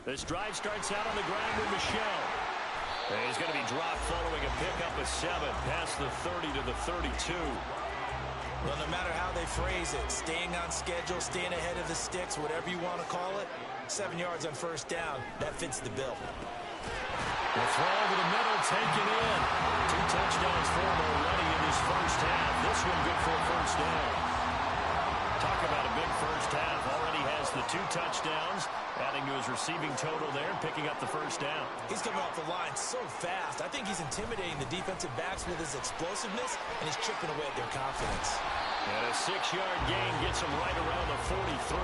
This drive starts out on the ground with Michelle. And he's going to be dropped following a pickup of 7 past the 30 to the 32. Well, no matter how they phrase it, staying on schedule, staying ahead of the sticks, whatever you want to call it, 7 yards on first down, that fits the bill. The throw over the middle, taken in. 2 touchdowns for him already in his first half. This one good for a first down. Talk about a big first half. Already has the 2 touchdowns, adding to his receiving total there, picking up the first down. He's coming off the line so fast. I think he's intimidating the defensive backs with his explosiveness, and he's chipping away at their confidence. And a 6-yard gain gets him right around the 43.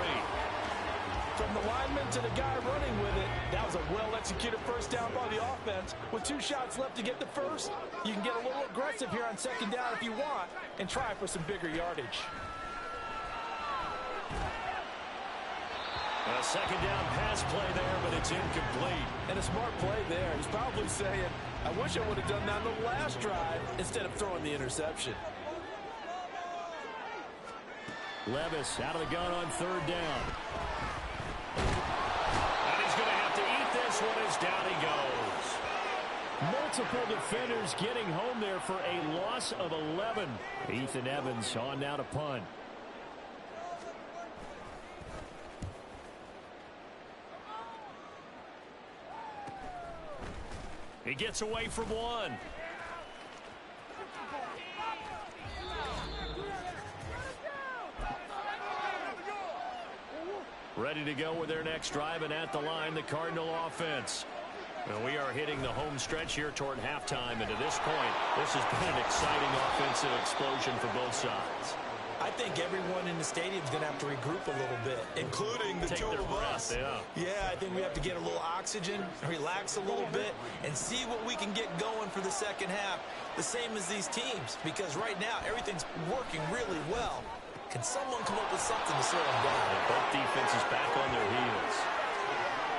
From the lineman to the guy running with it, that was a well-executed first down by the offense. With 2 shots left to get the first, you can get a little aggressive here on second down if you want and try for some bigger yardage. A second down pass play there, but it's incomplete. And a smart play there. He's probably saying, I wish I would have done that on the last drive instead of throwing the interception. Levis out of the gun on third down. And he's going to have to eat this one as down he goes. Multiple defenders getting home there for a loss of 11. Ethan Evans on now to punt. He gets away from one. Ready to go with their next drive, and at the line, the Cardinal offense. And we are hitting the home stretch here toward halftime, and to this point, this has been an exciting offensive explosion for both sides. I think everyone in the stadium is going to have to regroup a little bit, including the 2 of us. Yeah, I think we have to get a little oxygen, relax a little bit, and see what we can get going for the second half, the same as these teams, because right now everything's working really well. Can someone come up with something to slow them down? Both defenses back on their heels.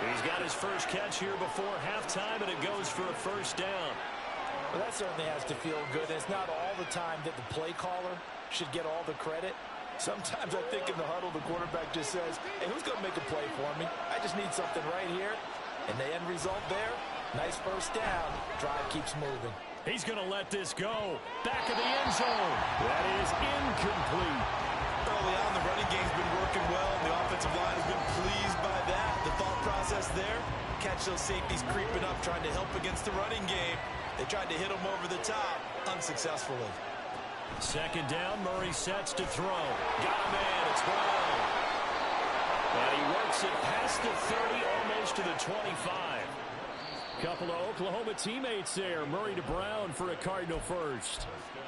He's got his first catch here before halftime, and it goes for a first down. Well, that certainly has to feel good. It's not all the time that the play caller should get all the credit. Sometimes I think in the huddle, the quarterback just says, hey, who's going to make a play for me? I just need something right here. And the end result there, nice first down. Drive keeps moving. He's going to let this go. Back of the end zone. That is incomplete. Early on, the running game's been working well, and the offensive line has been pleased by that. The thought process there, catch those safeties creeping up, trying to help against the running game. They tried to hit him over the top, unsuccessfully. Second down, Murray sets to throw. Got a man, it's Brown. And he works it past the 30, almost to the 25. Couple of Oklahoma teammates there. Murray to Brown for a Cardinal first.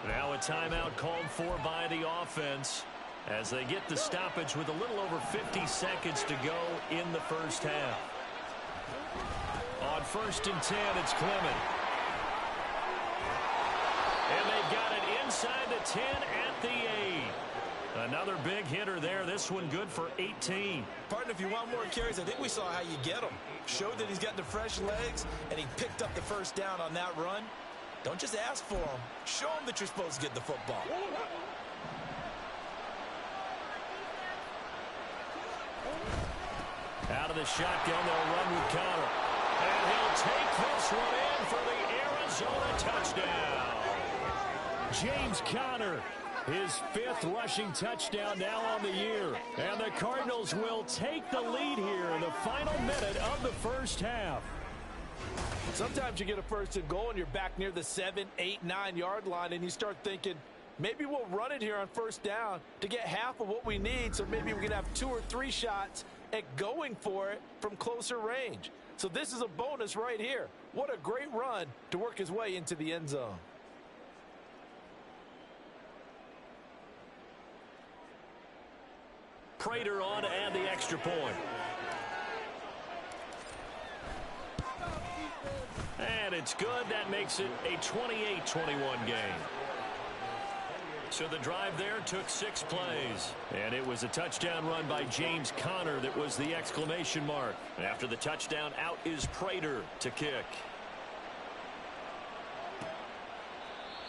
Now a timeout called for by the offense as they get the stoppage with a little over 50 seconds to go in the first half. On 1st and 10, it's Clement. And they've got it inside the 10 at the 8. Another big hitter there. This one good for 18. Partner, if you want more carries, I think we saw how you get them. Showed that he's got the fresh legs, and he picked up the first down on that run. Don't just ask for them. Show them that you're supposed to get the football. Out of the shotgun, they'll run with Conner. And he'll take this one in for the Arizona touchdown. James Conner, his 5th rushing touchdown now on the year. And the Cardinals will take the lead here in the final minute of the first half. Sometimes you get a first and goal and you're back near the 7, 8, 9 yard line and you start thinking, maybe we'll run it here on first down to get half of what we need, so maybe we can have 2 or 3 shots at going for it from closer range. So this is a bonus right here. What a great run to work his way into the end zone. Prater on to add the extra point. And it's good. That makes it a 28-21 game. So the drive there took 6 plays. And it was a touchdown run by James Conner that was the exclamation mark. After the touchdown, out is Prater to kick.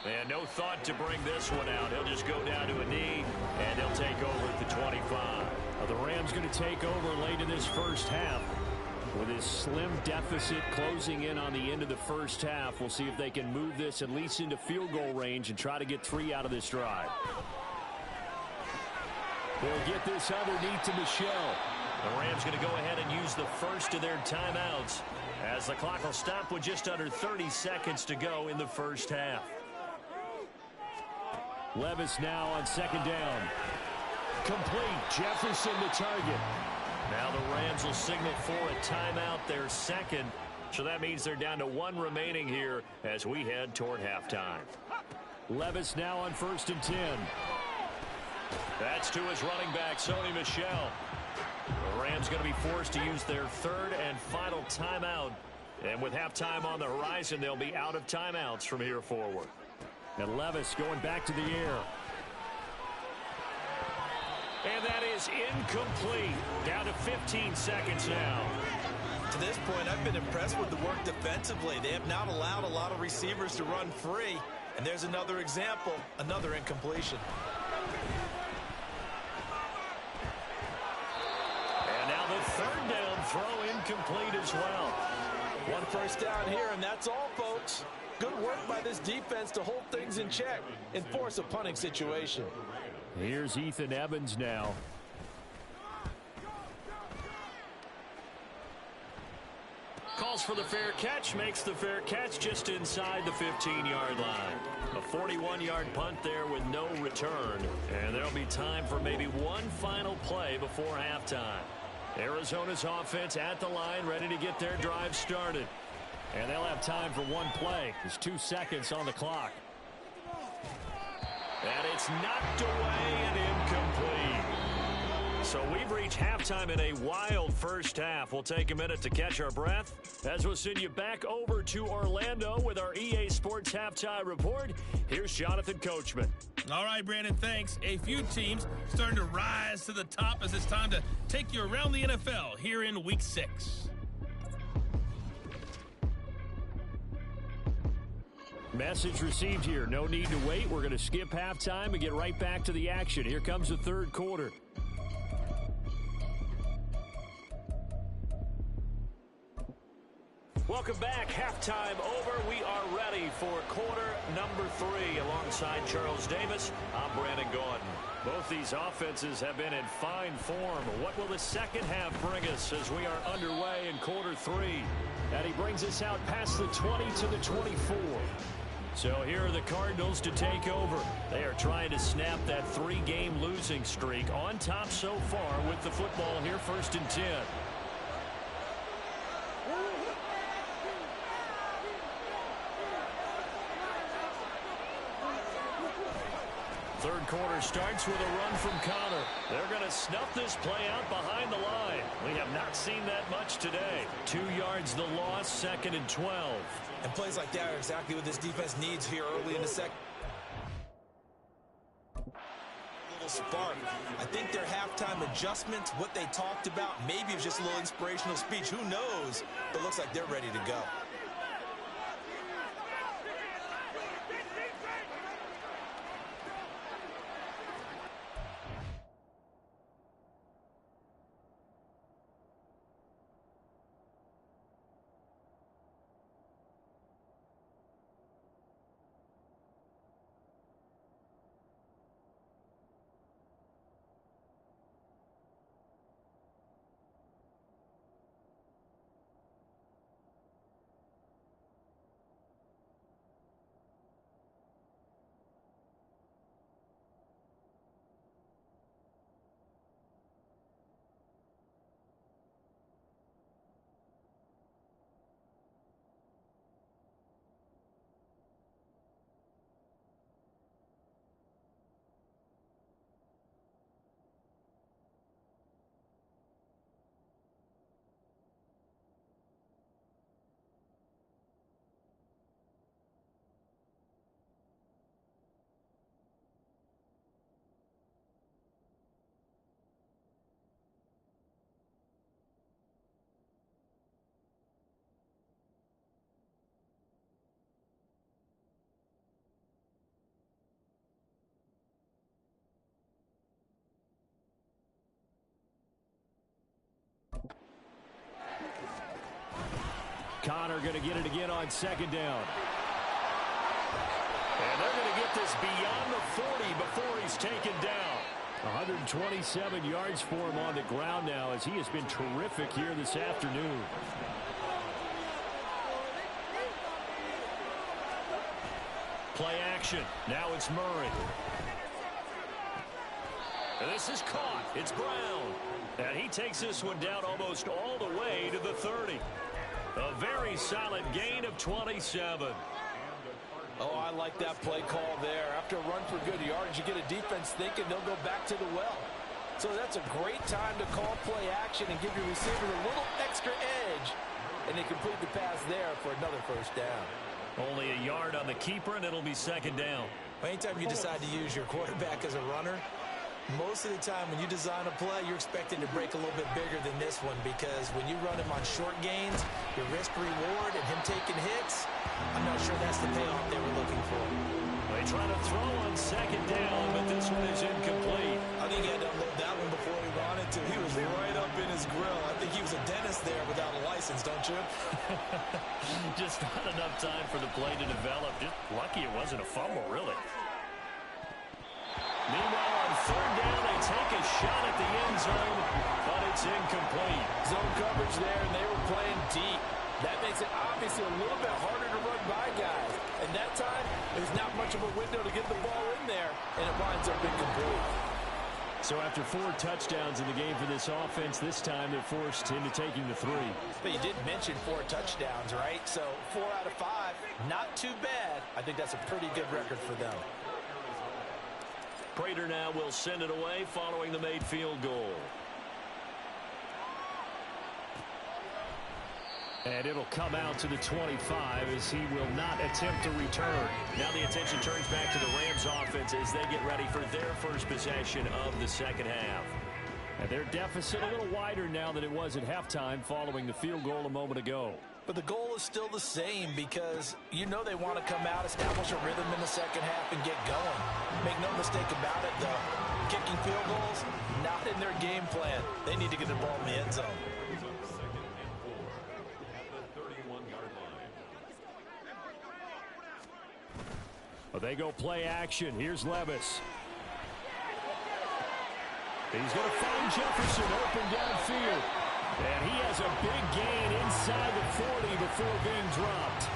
And no thought to bring this one out. He'll just go down to a knee, and he'll take over at the 25. Well, the Rams going to take over late in this first half. With his slim deficit closing in on the end of the first half, we'll see if they can move this at least into field goal range and try to get 3 out of this drive. They'll get this underneath to Michelle. The Rams going to go ahead and use the first of their timeouts as the clock will stop with just under 30 seconds to go in the first half. Levis now on second down. Complete. Jefferson the target. Now the Rams will signal for a timeout, their second. So that means they're down to 1 remaining here as we head toward halftime. Levis now on 1st and 10. That's to his running back, Sony Michel. The Rams going to be forced to use their 3rd and final timeout. And with halftime on the horizon, they'll be out of timeouts from here forward. And Levis going back to the air. And that is incomplete. Down to 15 seconds now. To this point, I've been impressed with the work defensively. They have not allowed a lot of receivers to run free. And there's another example, another incompletion. And now the 3rd down throw incomplete as well. 1 first down here, and that's all, folks. Good work by this defense to hold things in check and force a punting situation. Here's Ethan Evans now. Calls for the fair catch, makes the fair catch just inside the 15-yard line. A 41-yard punt there with no return. And there'll be time for maybe one final play before halftime. Arizona's offense at the line, ready to get their drive started. And they'll have time for one play. There's 2 seconds on the clock. And it's knocked away and incomplete. So we've reached halftime in a wild first half. We'll take a minute to catch our breath as we'll send you back over to Orlando with our EA Sports Halftime Report. Here's Jonathan Coachman. All right, Brandon, thanks. A few teams starting to rise to the top as it's time to take you around the NFL here in Week 6. Message received here. No need to wait. We're going to skip halftime and get right back to the action. Here comes the 3rd quarter. Welcome back. Halftime over. We are ready for quarter number 3. Alongside Charles Davis, I'm Brandon Gaudin. Both these offenses have been in fine form. What will the second half bring us as we are underway in quarter 3? And he brings us out past the 20 to the 24. So here are the Cardinals to take over. They are trying to snap that 3-game losing streak. On top so far with the football here, 1st and 10. Third quarter starts with a run from Connor. They're going to snuff this play out behind the line. We have not seen that much today. 2 yards the loss, 2nd and 12. And plays like that are exactly what this defense needs here early in the second. Little spark. I think their halftime adjustments, what they talked about, maybe it's just a little inspirational speech. Who knows? But looks like they're ready to go. Connor going to get it again on second down. And they're going to get this beyond the 40 before he's taken down. 127 yards for him on the ground now as he has been terrific here this afternoon. Play action. Now it's Murray. And this is caught. It's Brown. And he takes this one down almost all the way to the 30. A very solid gain of 27. Oh, I like that play call there. After a run for good yardage, you get a defense thinking they'll go back to the well. So that's a great time to call play action and give your receiver a little extra edge. And they complete the pass there for another first down. Only a yard on the keeper, and it'll be second down. Anytime you decide to use your quarterback as a runner, most of the time when you design a play, you're expected to break a little bit bigger than this one, because when you run him on short gains, your risk-reward and him taking hits, I'm not sure that's the payoff they were looking for. They try to throw on second down, but this one is incomplete. I think he had to unload that one before he wanted to. He was right up in his grill. I think he was a dentist there without a license, don't you? Just not enough time for the play to develop. Just lucky it wasn't a fumble, really. Meanwhile, on third down, they take a shot at the end zone, but it's incomplete. Zone coverage there, and they were playing deep. That makes it obviously a little bit harder to run by guys. And that time, there's not much of a window to get the ball in there, and it winds up incomplete. So after 4 touchdowns in the game for this offense, this time they're forced into taking the 3. But you did mention 4 touchdowns, right? So 4 out of 5, not too bad. I think that's a pretty good record for them. Prater now will send it away following the made field goal. And it'll come out to the 25 as he will not attempt to return. Now the attention turns back to the Rams offense as they get ready for their first possession of the second half. And their deficit a little wider now than it was at halftime following the field goal a moment ago. But the goal is still the same, because you know they want to come out, establish a rhythm in the second half, and get going. Make no mistake about it, though. Kicking field goals, not in their game plan. They need to get the ball in the end zone. Well, they go play action. Here's Levis. He's going to find Jefferson open downfield. And he has a big gain inside the 40 before being dropped.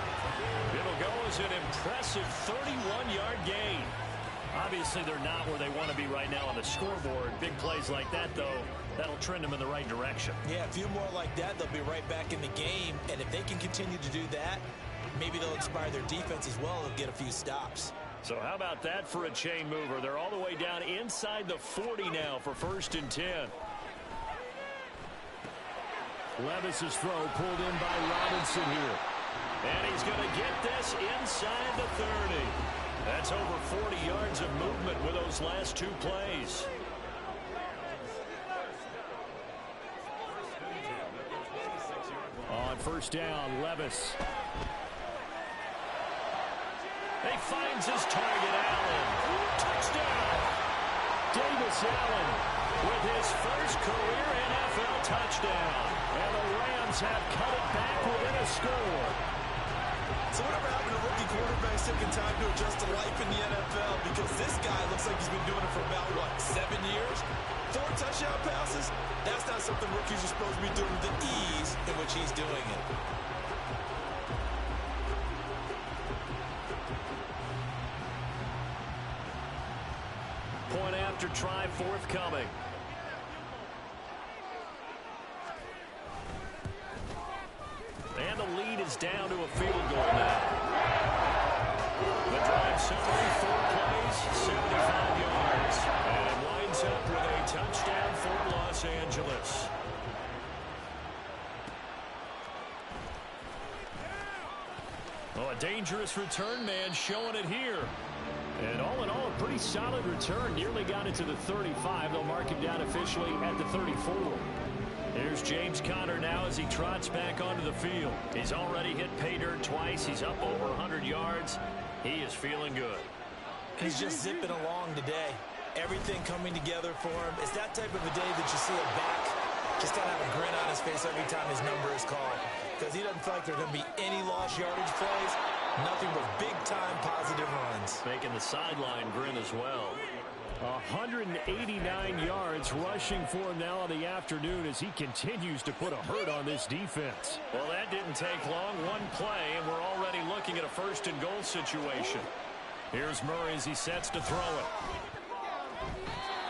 It'll go as an impressive 31-yard gain. Obviously, they're not where they want to be right now on the scoreboard. Big plays like that, though, that'll trend them in the right direction. Yeah, a few more like that, they'll be right back in the game. And if they can continue to do that, maybe they'll inspire their defense as well and get a few stops. So how about that for a chain mover? They're all the way down inside the 40 now for 1st and 10. Levis's throw pulled in by Robinson here. And he's going to get this inside the 30. That's over 40 yards of movement with those last 2 plays. On 1st down, Levis. He finds his target, Allen. Touchdown! Davis Allen with his first career NFL touchdown. And the Rams have cut it back within a score. So whatever happened to rookie quarterbacks taking time to adjust to life in the NFL? Because this guy looks like he's been doing it for about, 7 years? 4 touchdown passes? That's not something rookies are supposed to be doing with the ease in which he's doing it. Point after try forthcoming. And the lead is down to a field goal now. The drive summary, 4 plays, 75 yards. And it winds up with a touchdown for Los Angeles. Oh, a dangerous return man showing it here. And all in all, a pretty solid return. Nearly got it to the 35. They'll mark him down officially at the 34. Here's James Conner now as he trots back onto the field. He's already hit pay dirt twice. He's up over 100 yards. He is feeling good. He's just zipping along today. Everything coming together for him. It's that type of a day that you see it back. Just kind of have a grin on his face every time his number is called. because he doesn't feel like there are going to be any lost yardage plays. Nothing but big-time positive runs. Making the sideline grin as well. 189 yards rushing for him now in the afternoon as he continues to put a hurt on this defense. Well, that didn't take long. One play, and we're already looking at a first-and-goal situation. Here's Murray as he sets to throw it.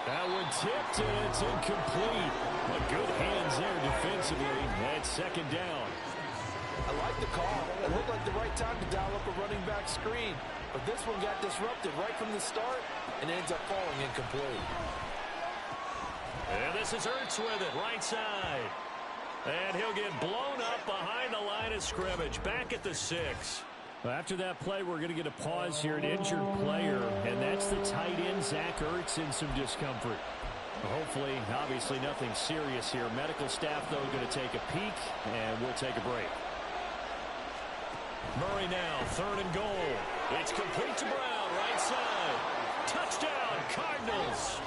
That one tipped, and it's incomplete. But good hands there defensively. That's second down. I like the call. It looked like the right time to dial up a running back screen. But this one got disrupted right from the start and ends up falling incomplete. And this is Ertz with it, right side. And he'll get blown up behind the line of scrimmage, back at the 6. After that play, we're going to get a pause here, an injured player, and that's the tight end, Zach Ertz, in some discomfort. Hopefully, obviously nothing serious here. Medical staff, though, going to take a peek, and we'll take a break. Murray now, 3rd and goal. It's complete to Brown, right side. Touchdown, Cardinals.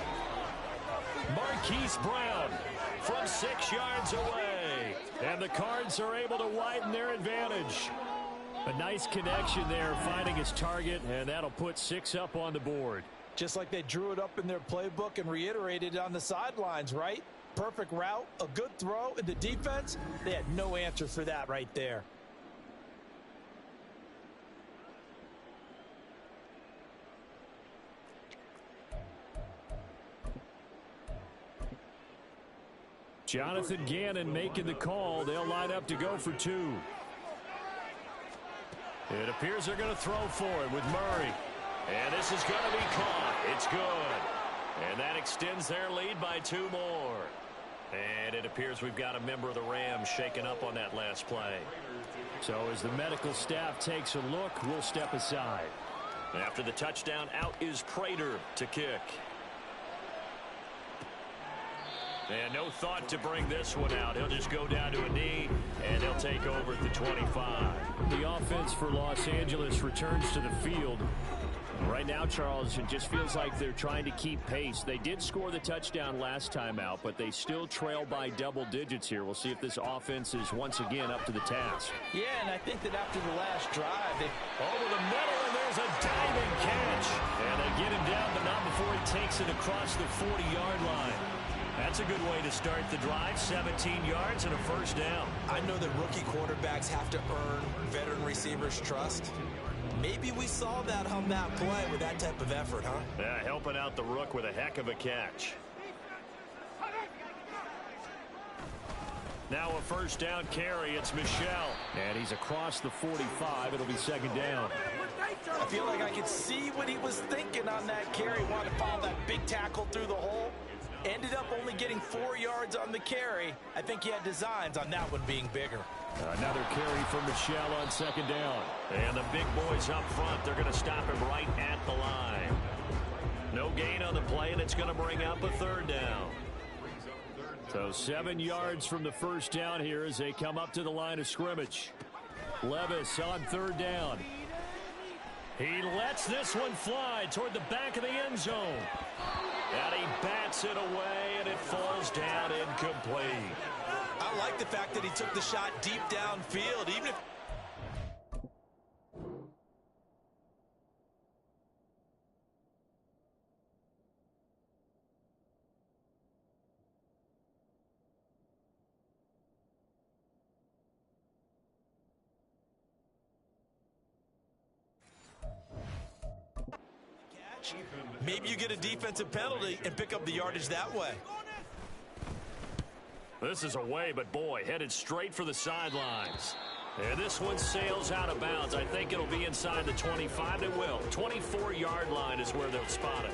Marquise Brown from 6 yards away. And the Cards are able to widen their advantage. A nice connection there, finding his target, and that'll put 6 up on the board. Just like they drew it up in their playbook and reiterated it on the sidelines, right? Perfect route, a good throw, and the defense, they had no answer for that right there. Jonathan Gannon making the call. They'll line up to go for 2. It appears they're going to throw for it with Murray. And this is going to be caught. It's good. And that extends their lead by 2 more. And it appears we've got a member of the Rams shaken up on that last play. So as the medical staff takes a look, we'll step aside. After the touchdown, out is Prater to kick. And no thought to bring this one out. He'll just go down to a knee, and they'll take over at the 25. The offense for Los Angeles returns to the field. Right now, Charles, it just feels like they're trying to keep pace. They did score the touchdown last time out, but they still trail by double digits here. We'll see if this offense is once again up to the task. Yeah, and I think that after the last drive, they over the middle, and there's a diving catch. And they get him down, but not before he takes it across the 40-yard line. That's a good way to start the drive. 17 yards and a first down. I know that rookie quarterbacks have to earn veteran receivers' trust. Maybe we saw that on that play with that type of effort, huh? Yeah, helping out the rook with a heck of a catch. Now a first down carry. It's Michel. And he's across the 45. It'll be second down. I feel like I could see what he was thinking on that carry. Wanted to follow that big tackle through the hole. Ended up only getting 4 yards on the carry. I think he had designs on that one being bigger. Another carry for Michel on second down. And the big boys up front, they're going to stop him right at the line. No gain on the play, and it's going to bring up a third down. So 7 yards from the first down here as they come up to the line of scrimmage. Levis on third down. He lets this one fly toward the back of the end zone. And he bats it away, and it falls down incomplete. I like the fact that he took the shot deep downfield, even if... Maybe you get a defensive penalty and pick up the yardage that way. This is away, but boy, headed straight for the sidelines. And this one sails out of bounds. I think it'll be inside the 25. It will. 24-yard line is where they'll spot it.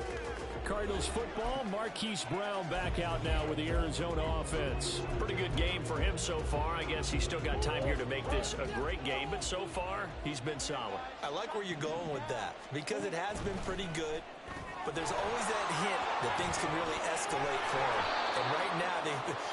Cardinals football, Marquise Brown back out now with the Arizona offense. Pretty good game for him so far. I guess he's still got time here to make this a great game, but so far, he's been solid. I like where you're going with that because it has been pretty good, but there's always that hint that things can really escalate for him. And right now,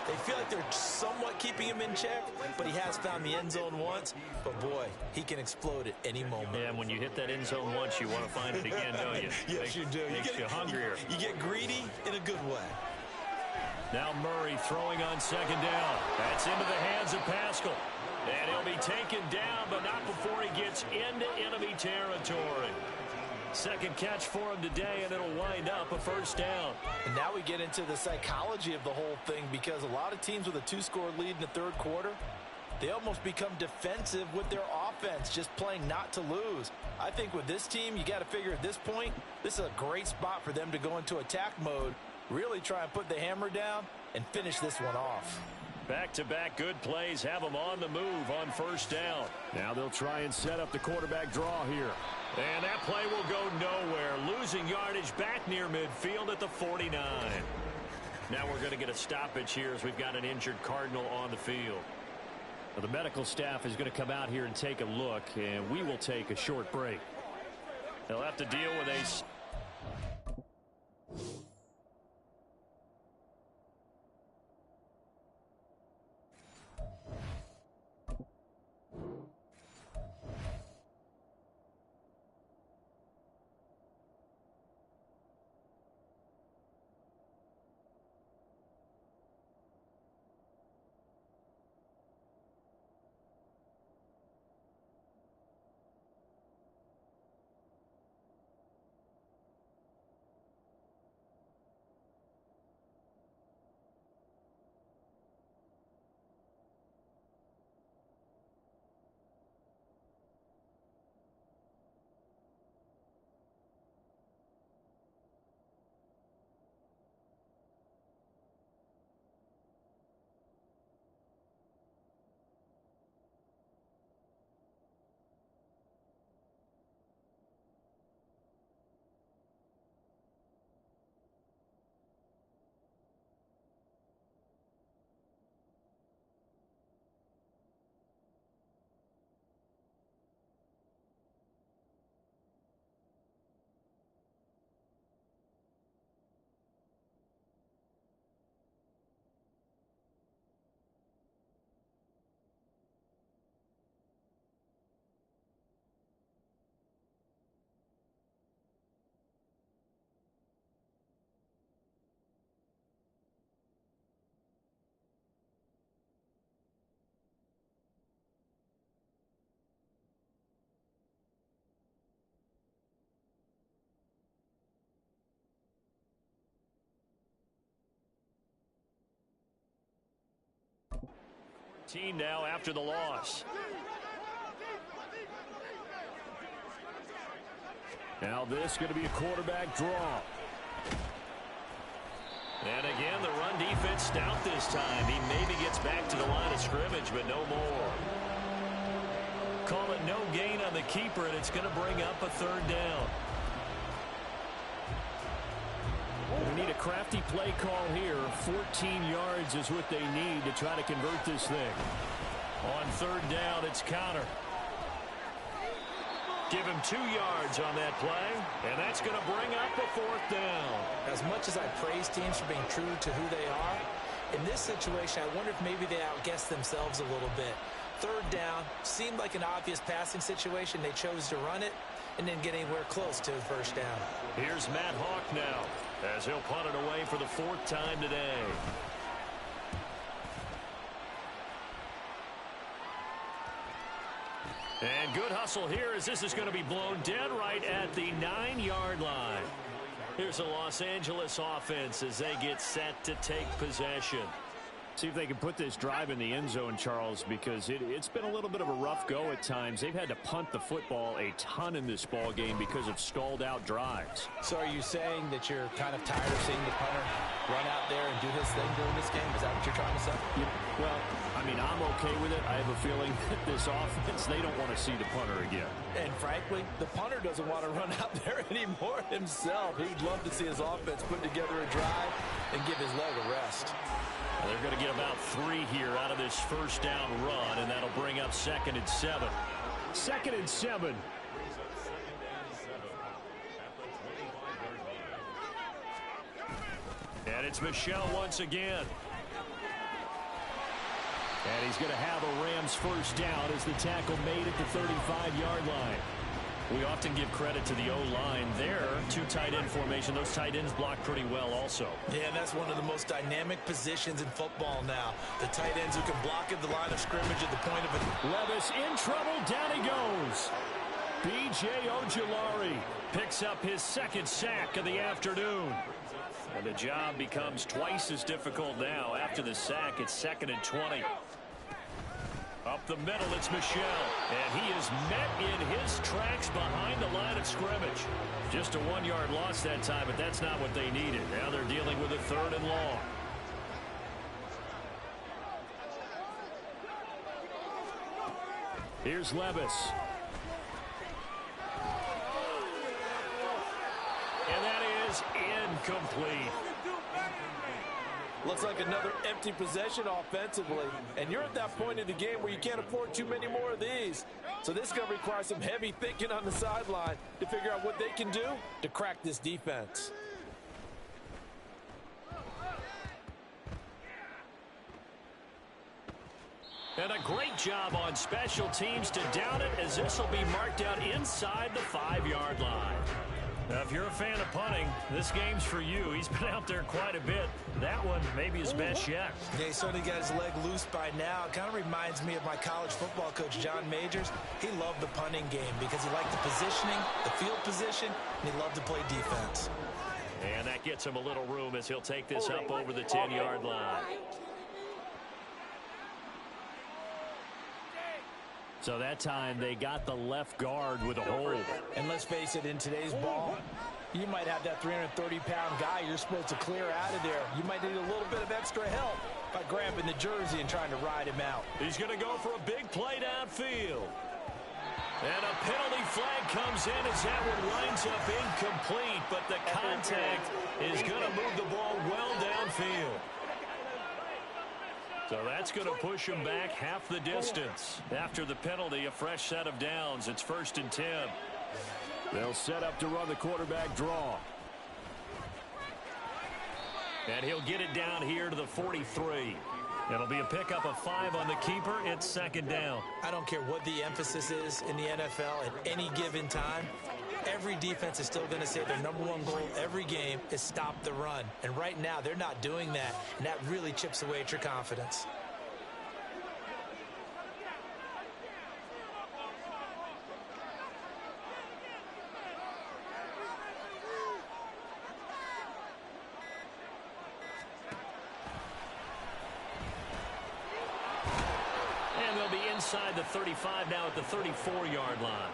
they feel like they're somewhat keeping him in check, but he has found the end zone once. But, boy, he can explode at any moment. Yeah, and when you hit that end zone once, you want to find it again, don't you? Yes, you do. Makes you hungrier. You get greedy in a good way. Now Murray throwing on second down. That's into the hands of Pascal. And he'll be taken down, but not before he gets into enemy territory. Second catch for him today, and it'll wind up a first down. And now we get into the psychology of the whole thing, because a lot of teams with a 2-score lead in the third quarter, they almost become defensive with their offense, just playing not to lose. I think with this team, you got to figure at this point, this is a great spot for them to go into attack mode, really try and put the hammer down and finish this one off. Back-to-back good plays have them on the move on first down. Now they'll try and set up the quarterback draw here. And that play will go nowhere. Losing yardage back near midfield at the 49. Now we're going to get a stoppage here as we've got an injured Cardinal on the field. Well, the medical staff is going to come out here and take a look, and we will take a short break. They'll have to deal with a... Team now after the loss. Now this is going to be a quarterback draw. And again, the run defense stout this time. He maybe gets back to the line of scrimmage, but no more. Call it no gain on the keeper, and it's going to bring up a third down. We need a crafty play call here. 14 yards is what they need to try to convert this thing. On third down, it's counter. Give him 2 yards on that play, and that's going to bring up a fourth down. As much as I praise teams for being true to who they are, in this situation, I wonder if maybe they outguessed themselves a little bit. Third down seemed like an obvious passing situation. They chose to run it and didn't get anywhere close to the first down. Here's Matt Hawk now, as he'll punt it away for the 4th time today. And good hustle here, as this is going to be blown dead right at the 9-yard line. Here's the Los Angeles offense as they get set to take possession. See if they can put this drive in the end zone, Charles, because it's been a little bit of a rough go at times. They've had to punt the football a ton in this ball game because of stalled-out drives. So are you saying that you're kind of tired of seeing the punter run out there and do his thing during this game? Is that what you're trying to say? Yeah, well, I mean, I'm okay with it. I have a feeling that this offense, they don't want to see the punter again. And frankly, the punter doesn't want to run out there anymore himself. He'd love to see his offense put together a drive and give his leg a rest. They're going to get about 3 here out of this first down run, and that'll bring up 2nd and 7. 2nd and 7. And it's Michel once again. And he's going to have a Rams first down as the tackle made at the 35-yard line. We often give credit to the O-line there. Two tight end formation. Those tight ends block pretty well also. Yeah, and that's one of the most dynamic positions in football now. The tight ends who can block at the line of scrimmage at the point of it. Levis in trouble. Down he goes. B.J. Ojulari picks up his second sack of the afternoon. And the job becomes twice as difficult now. After the sack, it's 2nd and 20. Up the middle, it's Michel. And he is met in his tracks behind the line of scrimmage. Just a 1-yard loss that time, but that's not what they needed. Now they're dealing with a 3rd and long. Here's Levis. And that is incomplete. Looks like another empty possession offensively. And you're at that point in the game where you can't afford too many more of these. So this is going to require some heavy thinking on the sideline to figure out what they can do to crack this defense. And a great job on special teams to down it, as this will be marked out inside the 5-yard line. Now, if you're a fan of punting, this game's for you. He's been out there quite a bit. That one maybe his best yet. Yeah, he certainly got his leg loose by now. It kind of reminds me of my college football coach, John Majors. He loved the punting game because he liked the positioning, the field position, and he loved to play defense. And that gets him a little room as he'll take this up over the 10-yard line. So that time they got the left guard with a hold. And let's face it, in today's ball, you might have that 330-pound guy you're supposed to clear out of there. You might need a little bit of extra help by grabbing the jersey and trying to ride him out. He's going to go for a big play downfield. And a penalty flag comes in as that one lines up incomplete, but the contact is going to move the ball well downfield. So that's going to push him back half the distance. After the penalty, a fresh set of downs. It's 1st and 10. They'll set up to run the quarterback draw. And he'll get it down here to the 43. It'll be a pickup of 5 on the keeper. It's 2nd down. I don't care what the emphasis is in the NFL at any given time. Every defense is still going to say their #1 goal every game is stop the run. And right now, they're not doing that, and that really chips away at your confidence. And they'll be inside the 35 now at the 34-yard line.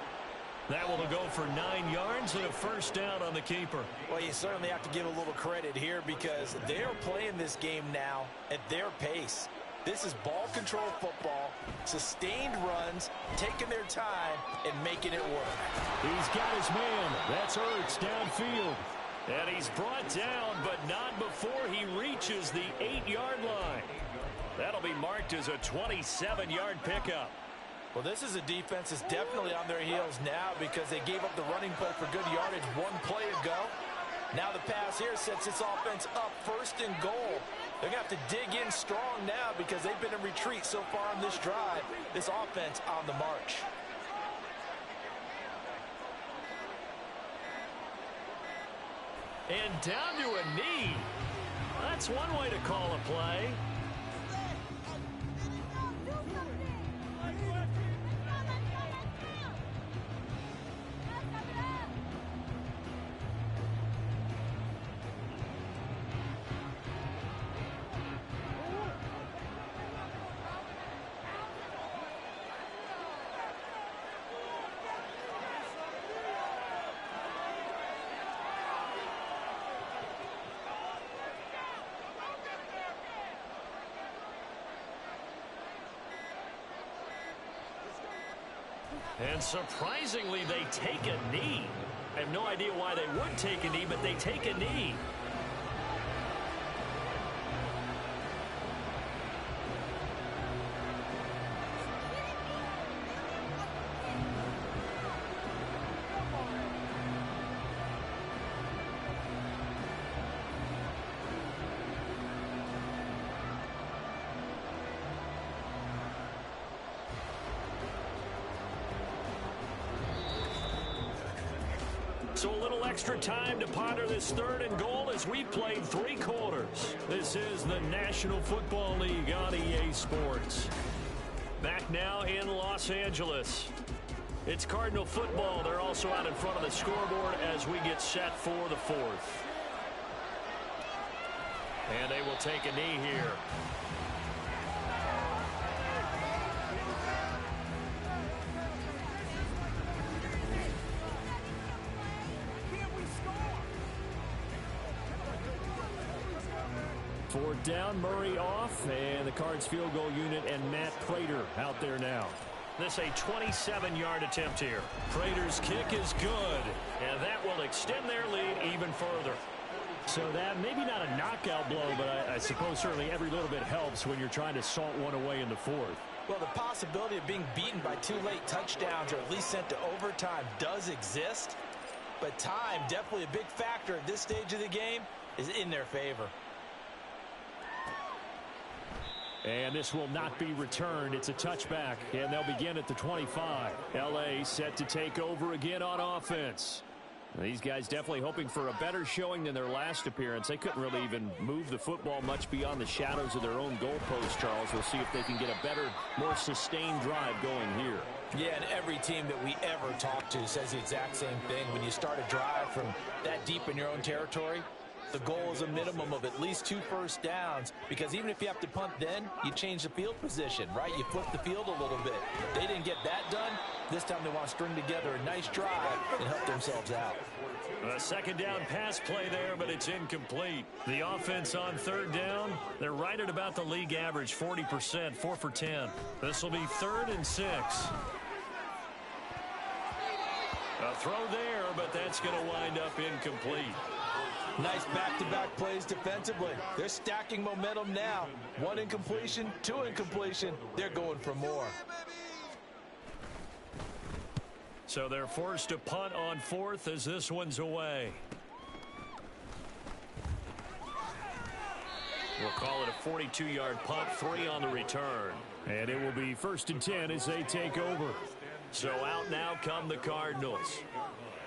That will go for 9 yards and a 1st down on the keeper. Well, you certainly have to give a little credit here because they're playing this game now at their pace. This is ball control football, sustained runs, taking their time, and making it work. He's got his man. That's Ertz downfield. And he's brought down, but not before he reaches the 8-yard line. That'll be marked as a 27-yard pickup. Well, this is a defense that's definitely on their heels now because they gave up the running play for good yardage 1 play ago. Now the pass here sets this offense up 1st and goal. They're going to have to dig in strong now because they've been in retreat so far on this drive. This offense on the march. And down to a knee. That's one way to call a play. And surprisingly, they take a knee. I have no idea why they would take a knee, but they take a knee. So a little extra time to ponder this 3rd and goal as we played 3 quarters. This is the National Football League on EA Sports. Back now in Los Angeles. It's Cardinal football. They're also out in front of the scoreboard as we get set for the 4th. And they will take a knee here. Fourth down, Murray off, and the Cards field goal unit and Matt Prater out there now. This a 27-yard attempt here. Prater's kick is good, and that will extend their lead even further. So that maybe not a knockout blow, but I suppose certainly every little bit helps when you're trying to salt one away in the 4th. Well, the possibility of being beaten by 2 late touchdowns or at least sent to overtime does exist, but time, definitely a big factor at this stage of the game, is in their favor. And this will not be returned. It's a touchback, and they'll begin at the 25. L.A. set to take over again on offense. These guys definitely hoping for a better showing than their last appearance. They couldn't really even move the football much beyond the shadows of their own goalpost, Charles. We'll see if they can get a better, more sustained drive going here. Yeah, and every team that we ever talk to says the exact same thing. When you start a drive from that deep in your own territory, the goal is a minimum of at least 2 first downs, because even if you have to punt then, you change the field position, right? You flip the field a little bit. They didn't get that done. This time they want to string together a nice drive and help themselves out. A 2nd down pass play there, but it's incomplete. The offense on 3rd down, they're right at about the league average, 40%, 4 for 10. This will be 3rd and 6. A throw there, but that's going to wind up incomplete. Nice back-to-back plays defensively. They're stacking momentum now. 1 incompletion, 2 incompletion. They're going for more. So they're forced to punt on 4th as this one's away. We'll call it a 42-yard punt, 3 on the return. And it will be 1st and 10 as they take over. So out now come the Cardinals.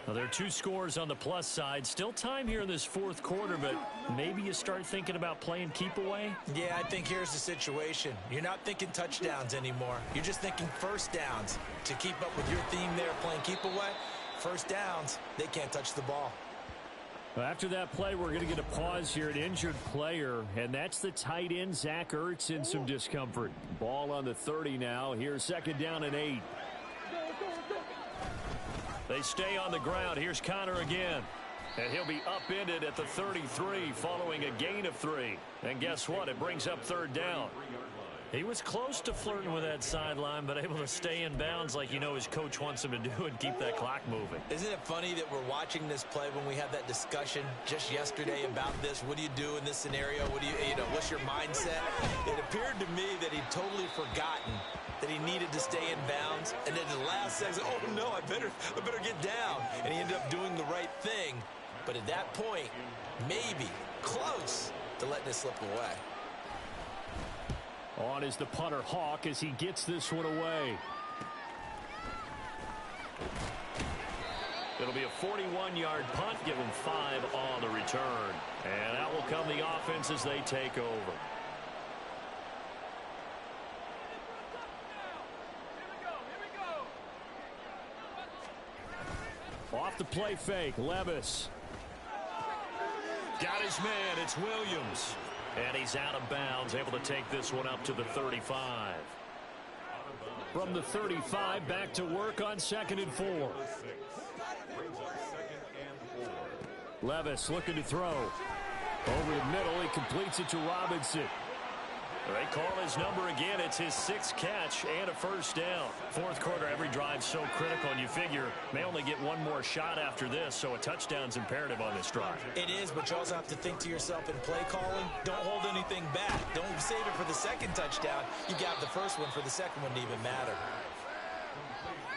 Now, there are 2 scores on the plus side. Still time here in this 4th quarter, but maybe you start thinking about playing keep away? Yeah, I think here's the situation. You're not thinking touchdowns anymore. You're just thinking first downs. To keep up with your theme there, playing keep away, first downs, they can't touch the ball. Well, after that play, we're going to get a pause here, an injured player, and that's the tight end, Zach Ertz, in some discomfort. Ball on the 30 now. Here's 2nd down and 8. They stay on the ground. Here's Connor again. And he'll be upended at the 33 following a gain of 3. And guess what? It brings up 3rd down. He was close to flirting with that sideline, but able to stay in bounds like you know his coach wants him to do and keep that clock moving. Isn't it funny that we're watching this play when we had that discussion just yesterday about this? What do you do in this scenario? What do you know, what's your mindset? It appeared to me that he'd totally forgotten that he needed to stay in bounds, and then the last second, oh no, I better get down. And he ended up doing the right thing. But at that point, maybe close to letting it slip away. On is the punter Hawk as he gets this one away. It'll be a 41-yard punt, give them 5 on the return. And out will come the offense as they take over. Off the play fake, Levis. Got his man, it's Williams. And he's out of bounds, able to take this one up to the 35. From the 35, back to work on 2nd and 4. Levis looking to throw. Over the middle, he completes it to Robinson. They call his number again. It's his 6th catch and a first down. 4th quarter, every drive so critical, and you figure may only get one more shot after this, so a touchdown's imperative on this drive. It is, but you also have to think to yourself in play calling, don't hold anything back. Don't save it for the 2nd touchdown. You got the first one for the 2nd one to even matter.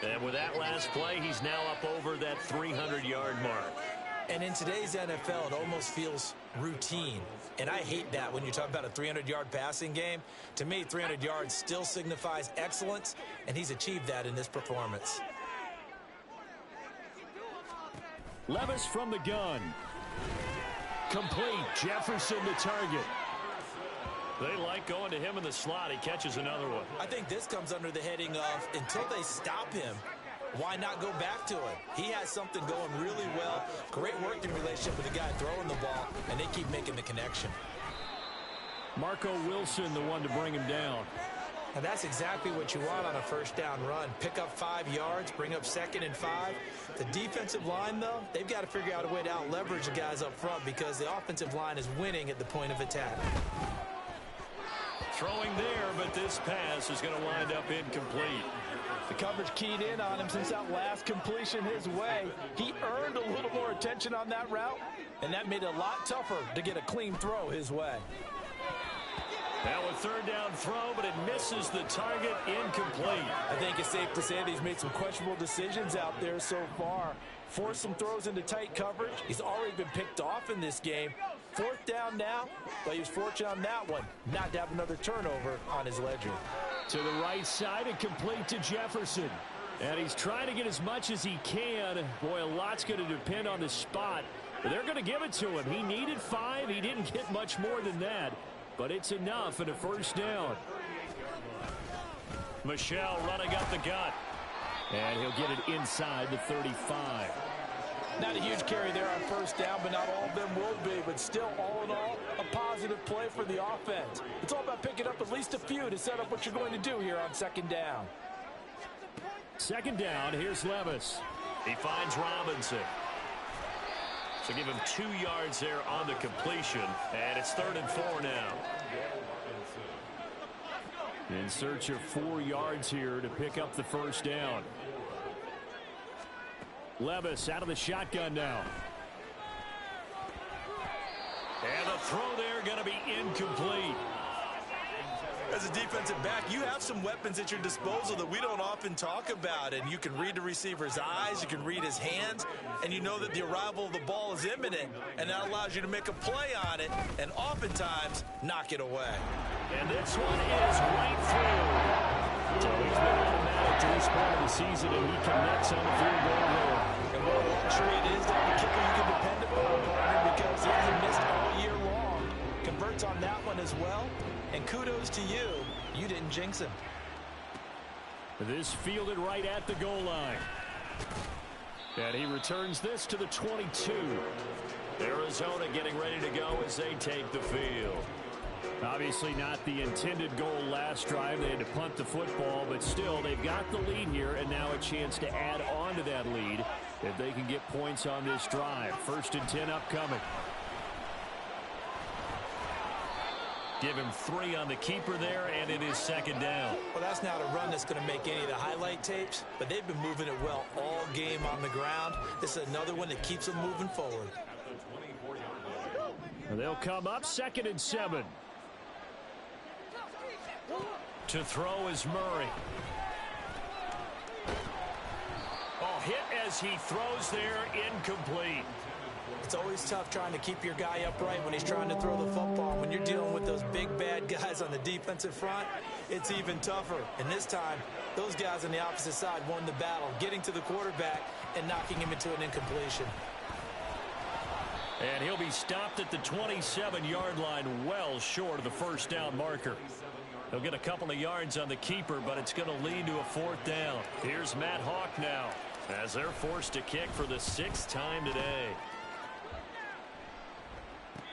And with that last play, he's now up over that 300-yard mark. And in today's NFL, it almost feels routine. And I hate that when you talk about a 300-yard passing game. To me, 300 yards still signifies excellence, and he's achieved that in this performance. Levis from the gun. Complete. Jefferson the target. They like going to him in the slot. He catches another one. I think this comes under the heading of until they stop him, why not go back to it? He has something going really well. Great working relationship with the guy throwing the ball, and they keep making the connection. Marco Wilson, the one to bring him down. And that's exactly what you want on a first down run. Pick up 5 yards, bring up 2nd and 5. The defensive line, though, they've got to figure out a way to out-leverage the guys up front because the offensive line is winning at the point of attack. Throwing there, but this pass is going to wind up incomplete. The coverage keyed in on him since that last completion his way. He earned a little more attention on that route, and that made it a lot tougher to get a clean throw his way. Now a 3rd down throw, but it misses the target, incomplete. I think it's safe to say that he's made some questionable decisions out there so far. Forced some throws into tight coverage. He's already been picked off in this game. 4th down now, but he was fortunate on that one not to have another turnover on his ledger. To the right side and complete to Jefferson. And he's trying to get as much as he can. Boy, a lot's going to depend on the spot. But they're going to give it to him. He needed 5. He didn't get much more than that. But it's enough in a first down. Michelle running up the gut. And he'll get it inside the 35. Not a huge carry there on first down, but not all of them will be. But still, all in all, a positive play for the offense. It's all about picking up at least a few to set up what you're going to do here on 2nd down. 2nd down, here's Levis. He finds Robinson. So give him 2 yards there on the completion. And it's 3rd and 4 now. In search of 4 yards here to pick up the first down. Levis out of the shotgun now. And the throw there going to be incomplete. As a defensive back, you have some weapons at your disposal that we don't often talk about. And you can read the receiver's eyes, you can read his hands, and you know that the arrival of the ball is imminent. And that allows you to make a play on it and oftentimes knock it away. And this one is right through. It's always been automatic to this point of the season, and he connects on the field goal there. And what a luxury it is to have a kicker you can depend upon, partner, because he hasn't missed all year long. Converts on that one as well. And kudos to you. You didn't jinx him. This fielded right at the goal line. And he returns this to the 22. Arizona getting ready to go as they take the field. Obviously not the intended goal last drive. They had to punt the football, but still they've got the lead here, and now a chance to add on to that lead if they can get points on this drive. 1st and 10 upcoming. Give him 3 on the keeper there, and it is 2nd down. Well, that's not a run that's going to make any of the highlight tapes, but they've been moving it well all game on the ground. This is another one that keeps them moving forward. And they'll come up 2nd and 7. To throw is Murray. Oh, hit as he throws there, incomplete. It's always tough trying to keep your guy upright when he's trying to throw the football. When you're dealing with those big, bad guys on the defensive front, it's even tougher. And this time, those guys on the opposite side won the battle, getting to the quarterback and knocking him into an incompletion. And he'll be stopped at the 27-yard line, well short of the first down marker. He'll get a couple of yards on the keeper, but it's going to lead to a 4th down. Here's Matt Hawk now as they're forced to kick for the 6th time today.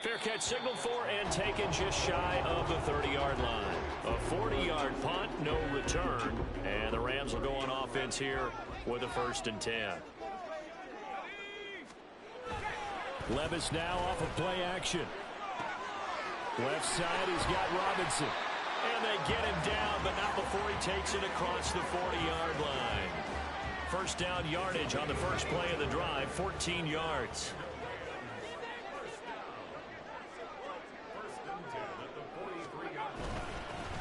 Fair catch signaled for and taken just shy of the 30-yard line. A 40-yard punt, no return. And the Rams will go on offense here with a 1st and 10. Levis now off of play action. Left side, he's got Robinson. And they get him down, but not before he takes it across the 40-yard line. First down yardage on the first play of the drive, 14 yards.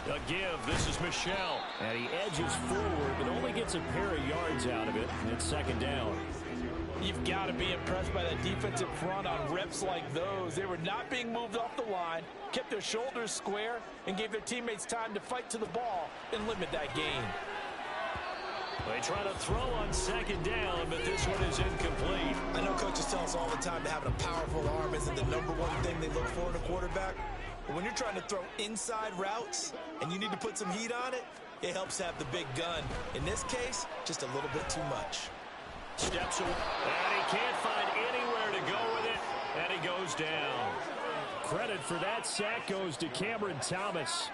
A give. This is Michelle. And he edges forward, but only gets a pair of yards out of it. And it's 2nd down. You've got to be impressed by that defensive front on reps like those. They were not being moved off the line, kept their shoulders square, and gave their teammates time to fight to the ball and limit that gain. They try to throw on second down, but this one is incomplete. I know coaches tell us all the time that having a powerful arm isn't the #1 thing they look for in a quarterback. But when you're trying to throw inside routes and you need to put some heat on it, it helps have the big gun. In this case, just a little bit too much. Steps away, and he can't find anywhere to go with it, and he goes down. Credit for that sack goes to Cameron Thomas.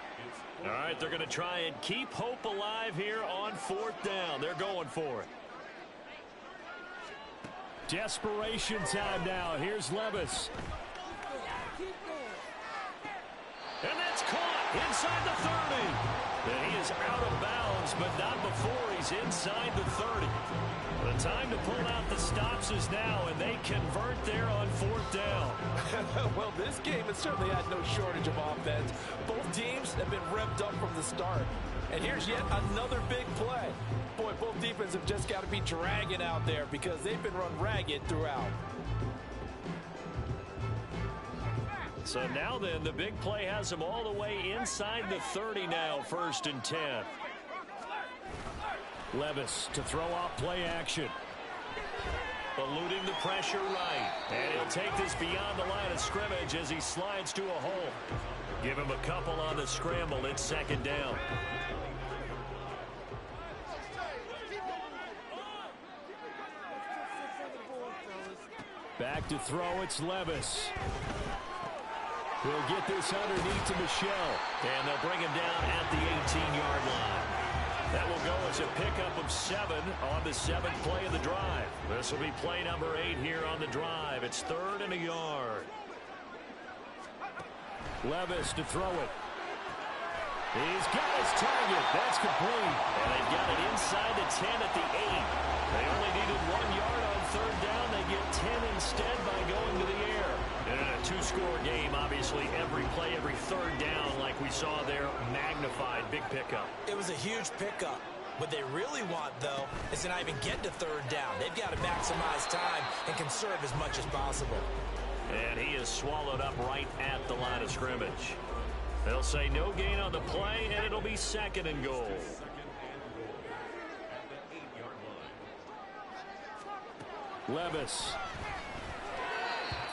All right, they're going to try and keep hope alive here on 4th down. They're going for it. Desperation time now. Here's Levis. And that's caught inside the 30. And he is out of bounds, but not before he's inside the 30. The time to pull out the stops is now, and they convert there on 4th down. Well, this game has certainly had no shortage of offense. Both teams have been revved up from the start. And here's yet another big play. Boy, both defenses have just got to be dragging out there because they've been run ragged throughout. So now then, the big play has them all the way inside the 30 now, 1st and 10. Levis to throw off play action. Eluding the pressure right. And he'll take this beyond the line of scrimmage as he slides to a hole. Give him a couple on the scramble. It's 2nd down. Back to throw, it's Levis. He'll get this underneath to Michelle. And they'll bring him down at the 18-yard line. That will go as a pickup of 7 on the 7th play of the drive. This will be play number 8 here on the drive. It's 3rd and a yard. Levis to throw it. He's got his target. That's complete. And they've got it inside the 10 at the 8. They only needed 1 yard on 3rd down. They get 10 instead by going to the air. And in a 2-score game, obviously, every play, every 3rd down, like we saw there, magnified. Big pickup. It was a huge pickup. What they really want, though, is to not even get to 3rd down. They've got to maximize time and conserve as much as possible. And he is swallowed up right at the line of scrimmage. They'll say no gain on the play, and it'll be 2nd and goal. Levis.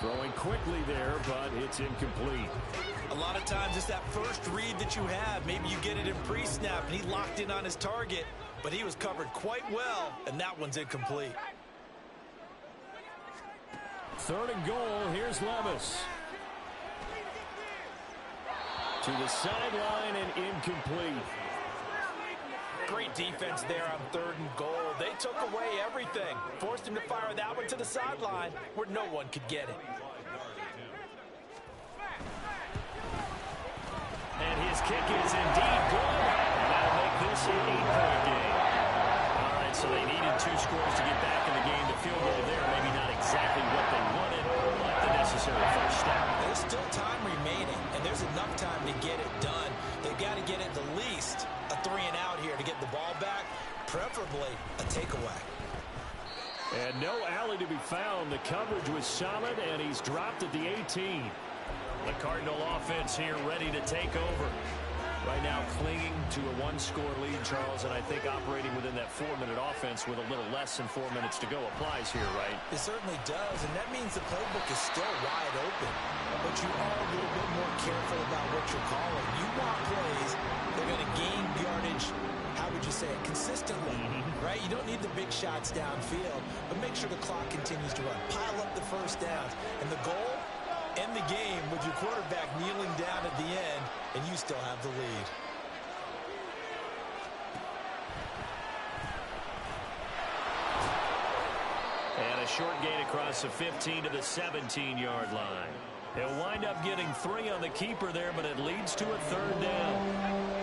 Throwing quickly there, but it's incomplete. A lot of times it's that first read that you have. Maybe you get it in pre-snap, and he locked in on his target, but he was covered quite well, and that one's incomplete. 3rd and goal. Here's Levis. To the sideline and incomplete. Great defense there on 3rd and goal. They took away everything. Forced him to fire that one to the sideline where no one could get it. And his kick is indeed good. And that'll make this an 8-point game. All right, so they needed 2 scores to get back in the game. The field goal there, maybe not exactly what they wanted, but the necessary first step. There's still time remaining, and there's enough time to get it done. They've got to get at the least a 3 and out here to get the ball back, preferably a takeaway. And no alley to be found. The coverage was solid, and he's dropped at the 18. The Cardinal offense here ready to take over. Right now clinging to a 1-score lead, Charles, and I think operating within that 4-minute offense with a little less than 4 minutes to go applies here, right? It certainly does, and that means the playbook is still wide open. But you are a little bit more careful about what you're calling. You want plays that are going to gain yardage, how would you say it, consistently, right? You don't need the big shots downfield, but make sure the clock continues to run. Pile up the first downs, and the goal, end the game with your quarterback kneeling down at the end, and you still have the lead. And a short gain across the 15 to the 17-yard line. They'll wind up getting 3 on the keeper there, but it leads to a 3rd down.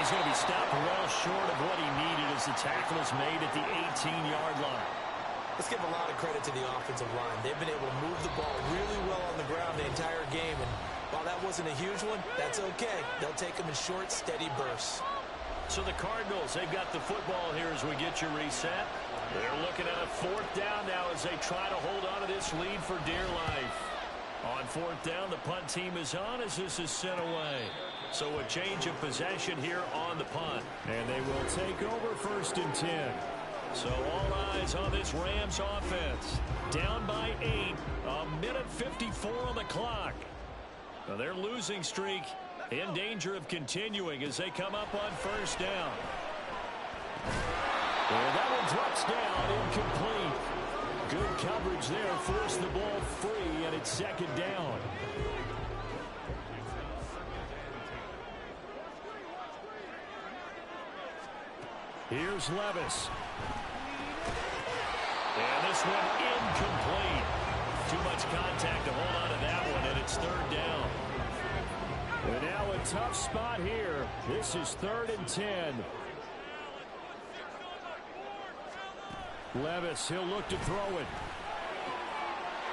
He's going to be stopped well short of what he needed as the tackle is made at the 18-yard line. Let's give a lot of credit to the offensive line. They've been able to move the ball really well on the ground the entire game, and while that wasn't a huge one, that's okay. They'll take them in short, steady bursts. So the Cardinals, they've got the football here as we get your reset. They're looking at a 4th down now as they try to hold on to this lead for dear life. On fourth down, the punt team is on as this is sent away. So a change of possession here on the punt. And they will take over 1st and 10. So all eyes on this Rams offense. Down by 8. A minute 54 on the clock. Now their losing streak in danger of continuing as they come up on 1st down. And that one drops down, incomplete. Good coverage there, forced the ball free, and it's 2nd down. Here's Levis. And this one incomplete. Too much contact to hold on to that one, and it's 3rd down. And now a tough spot here. This is 3rd and 10. Levis, he'll look to throw it.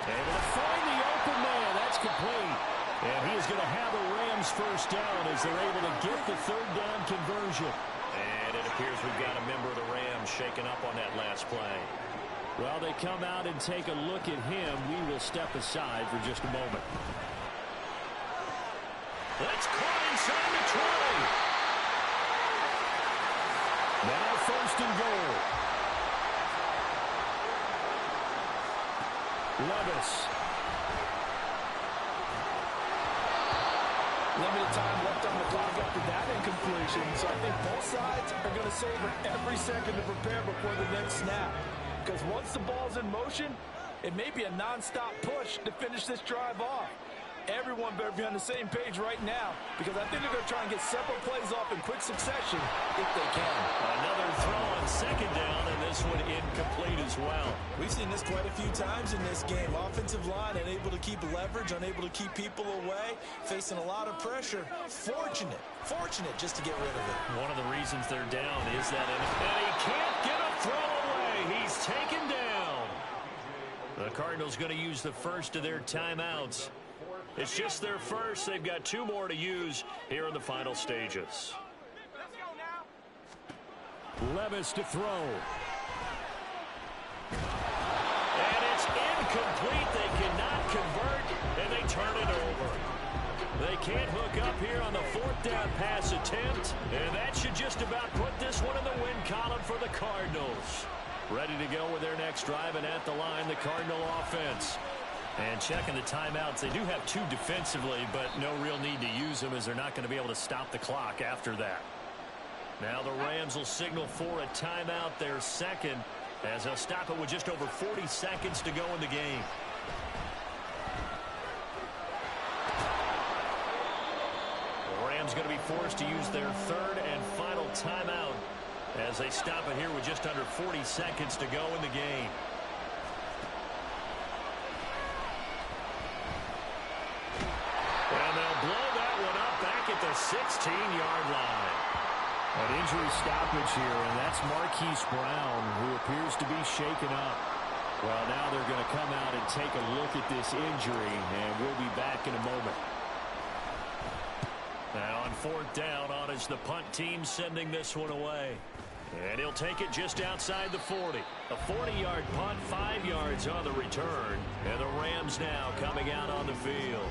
Able to find the open man. That's complete. And he's going to have the Rams 1st down as they're able to get the 3rd down conversion. And it appears we've got a member of the Rams shaken up on that last play. Well, they come out and take a look at him. We will step aside for just a moment. That's caught inside the 20. Now 1st and goal. Levis. Limited time left on the clock after that incompletion. So I think both sides are going to savor every second to prepare before the next snap. Because once the ball's in motion, it may be a non-stop push to finish this drive off. Everyone better be on the same page right now, because I think they're going to try and get several plays off in quick succession if they can. Another throw on 2nd down, and this one incomplete as well. We've seen this quite a few times in this game. Offensive line unable to keep leverage, unable to keep people away, facing a lot of pressure. Fortunate just to get rid of it. One of the reasons they're down is that, and he can't get a throw away. He's taken down. The Cardinals going to use the first of their timeouts. It's just their first. They've got 2 more to use here in the final stages. Levis to throw. And it's incomplete. They cannot convert, and they turn it over. They can't hook up here on the 4th down pass attempt, and that should just about put this one in the win column for the Cardinals. Ready to go with their next drive, and at the line, the Cardinal offense. And checking the timeouts, they do have 2 defensively, but no real need to use them as they're not going to be able to stop the clock after that. Now the Rams will signal for a timeout, their 2nd, as they'll stop it with just over 40 seconds to go in the game. The Rams going to be forced to use their 3rd and final timeout as they stop it here with just under 40 seconds to go in the game. And they'll blow that one up back at the 16-yard line. An injury stoppage here, and that's Marquise Brown, who appears to be shaken up. Well, now they're going to come out and take a look at this injury, and we'll be back in a moment. Now on 4th down, on is the punt team sending this one away. And he'll take it just outside the 40. A 40-yard punt, 5 yards on the return. And the Rams now coming out on the field.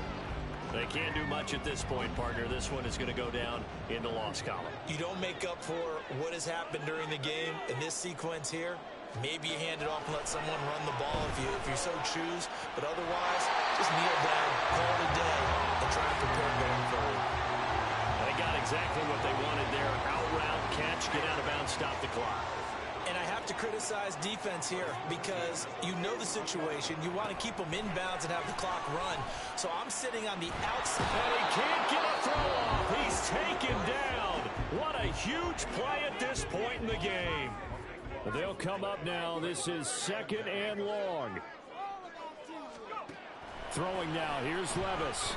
They can't do much at this point, partner. This one is going to go down in the loss column. You don't make up for what has happened during the game in this sequence here. Maybe you hand it off and let someone run the ball if you so choose. But otherwise, just kneel down, call it a day, and try to prepare going forward. They got exactly what they wanted there. Out route, catch, get out of bounds, stop the clock. And I have to criticize defense here because you know the situation. You want to keep them inbounds and have the clock run. So I'm sitting on the outside. And he can't get a throw off. He's taken down. What a huge play at this point in the game. They'll come up now. This is 2nd and long. Throwing now. Here's Levis.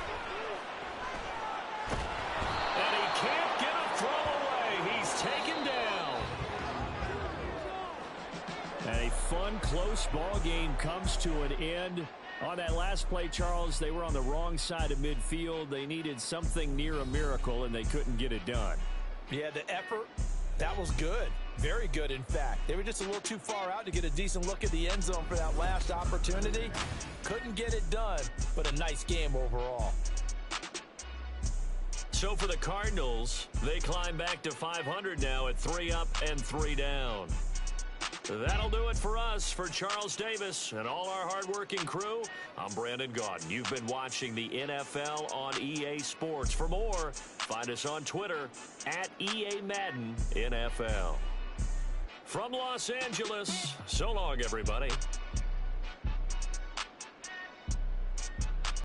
And he can't get a throw away. He's taken down. And a fun, close ball game comes to an end. On that last play, Charles, they were on the wrong side of midfield. They needed something near a miracle, and they couldn't get it done. Yeah, the effort, that was good. Very good, in fact. They were just a little too far out to get a decent look at the end zone for that last opportunity. Couldn't get it done, but a nice game overall. So for the Cardinals, they climb back to 500 now at 3 up and 3 down. That'll do it for us. For Charles Davis and all our hardworking crew, I'm Brandon Gaudin. You've been watching the NFL on EA Sports. For more, find us on Twitter at EA Madden NFL. From Los Angeles, so long, everybody.